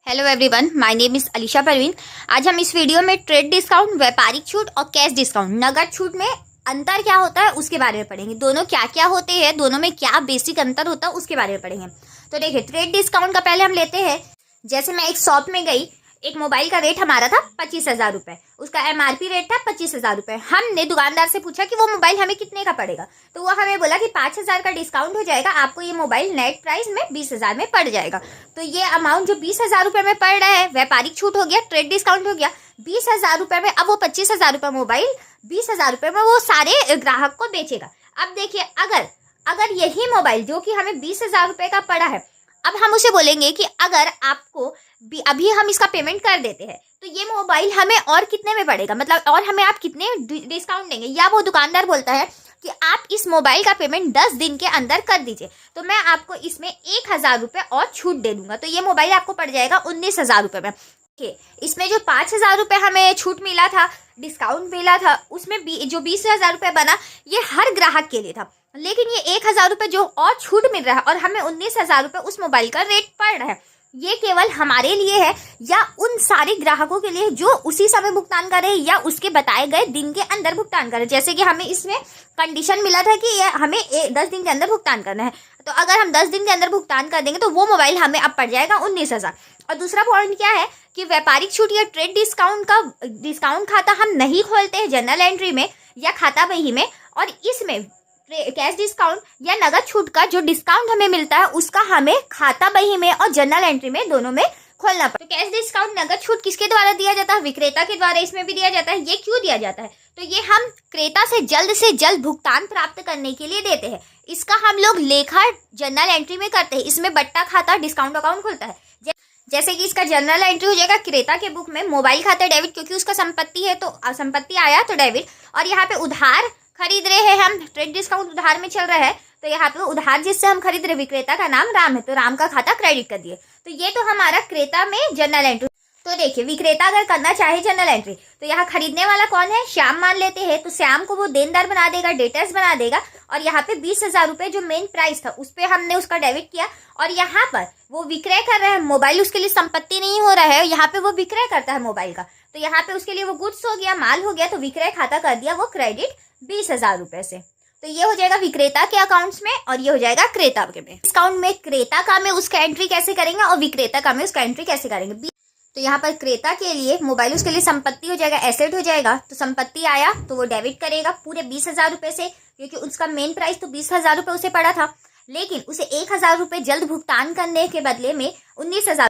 Hello everyone, my name is Alisha Parveen. आज हम इस वीडियो में ट्रेड डिस्काउंट, व्यापारिक छूट और कैश डिस्काउंट, नगद छूट में अंतर क्या होता है उसके बारे में पढ़ेंगे। दोनों क्या क्या होते हैं, दोनों में क्या बेसिक अंतर होता है उसके बारे में पढ़ेंगे। तो देखिए, ट्रेड डिस्काउंट का पहले हम लेते हैं। जैसे मैं एक शॉप में गई, एक मोबाइल का रेट हमारा था 25,000 रुपये, उसका MRP रेट था 25,000 रुपये। हमने दुकानदार से पूछा कि वो मोबाइल हमें कितने का पड़ेगा, तो वो हमें बोला कि 5,000 का डिस्काउंट हो जाएगा, आपको ये मोबाइल नेट प्राइस में 20,000 में पड़ जाएगा। तो ये अमाउंट जो 20,000 रुपये में पड़ रहा है, व्यापारिक छूट हो गया, ट्रेड डिस्काउंट हो गया 20,000 रुपये में। अब वो 25,000 रुपये मोबाइल 20,000 रुपये में वो सारे ग्राहक को बेचेगा। अब देखिए, अगर यही मोबाइल जो कि हमें 20,000 रुपये का पड़ा है, अब हम उसे बोलेंगे कि अगर आपको अभी हम इसका पेमेंट कर देते हैं तो ये मोबाइल हमें और कितने में पड़ेगा, मतलब और हमें आप कितने डिस्काउंट देंगे। या वो दुकानदार बोलता है कि आप इस मोबाइल का पेमेंट 10 दिन के अंदर कर दीजिए, तो मैं आपको इसमें 1,000 रुपये और छूट दे दूंगा, तो ये मोबाइल आपको पड़ जाएगा 19,000 रुपये में। इसमें जो 5,000 रुपये हमें छूट मिला था, डिस्काउंट मिला था, उसमें जो 20,000 रुपये बना, ये हर ग्राहक के लिए था। लेकिन ये 1,000 रुपये जो और छूट मिल रहा है और हमें 19,000 रुपये उस मोबाइल का रेट पड़ रहा है, ये केवल हमारे लिए है या उन सारे ग्राहकों के लिए जो उसी समय भुगतान कर रहे हैं या उसके बताए गए दिन के अंदर भुगतान कर रहे हैं। जैसे कि हमें इसमें कंडीशन मिला था कि हमें 10 दिन के अंदर भुगतान करना है, तो अगर हम 10 दिन के अंदर भुगतान कर देंगे तो वो मोबाइल हमें अब पड़ जाएगा 19,000। और दूसरा पॉइंट क्या है कि व्यापारिक छूट या ट्रेड डिस्काउंट का डिस्काउंट खाता हम नहीं खोलते हैं जनरल एंट्री में या खाता बही में, और इसमें कैश डिस्काउंट या नगद छूट का जो डिस्काउंट हमें मिलता है उसका हमें खाता बही में और जनरल एंट्री में दोनों में खोलना पड़ता है। तो कैश डिस्काउंट, नगद छूट किसके द्वारा दिया जाता है? विक्रेता के द्वारा इसमें भी दिया जाता है। ये क्यों दिया जाता है? तो ये हम क्रेता से जल्द भुगतान प्राप्त करने के लिए देते हैं। इसका हम लोग लेखा जनरल एंट्री में करते हैं। इसमें बट्टा खाता, डिस्काउंट अकाउंट खुलता है। जैसे कि इसका जनरल एंट्री हो जाएगा क्रेता के बुक में मोबाइल खाता डेबिट, क्योंकि उसका संपत्ति है तो संपत्ति आया तो डेबिट। और यहाँ पे उधार खरीद रहे हैं हम, ट्रेड डिस्काउंट उधार में चल रहा है, तो यहाँ पे उधार जिससे हम खरीद रहे, विक्रेता का नाम राम है, तो राम का खाता क्रेडिट कर दिए। तो ये तो हमारा क्रेता में जनरल एंट्री। तो देखिए, विक्रेता अगर करना चाहे जनरल एंट्री, तो यहाँ खरीदने वाला कौन है? श्याम मान लेते हैं, तो श्याम को वो देनदार बना देगा, डेटर्स बना देगा। और यहाँ पे 20,000 रुपये जो मेन प्राइस था उस पर हमने उसका डेबिट किया, और यहाँ पर वो विक्रय कर रहा है मोबाइल, उसके लिए संपत्ति नहीं हो रहा है, यहाँ पे वो विक्रय करता है मोबाइल का, तो यहाँ पे उसके लिए वो गुड्स हो गया, माल हो गया, तो विक्रय खाता कर दिया वो क्रेडिट 20,000 रुपये से। तो ये हो जाएगा विक्रेता के अकाउंट्स में और ये हो जाएगा क्रेता के में। डिस्काउंट में क्रेता का में उसका एंट्री कैसे करेंगे और विक्रेता का में उसका एंट्री कैसे करेंगे। तो यहाँ पर क्रेता के लिए मोबाइल उसके लिए संपत्ति हो जाएगा, एसेट हो जाएगा, तो संपत्ति आया तो वो डेबिट करेगा पूरे 20,000 रुपये से, क्योंकि उसका मेन प्राइस तो 20,000 रुपये उसे पड़ा था, लेकिन उसे 1,000 रुपये जल्द भुगतान करने के बदले में 19,000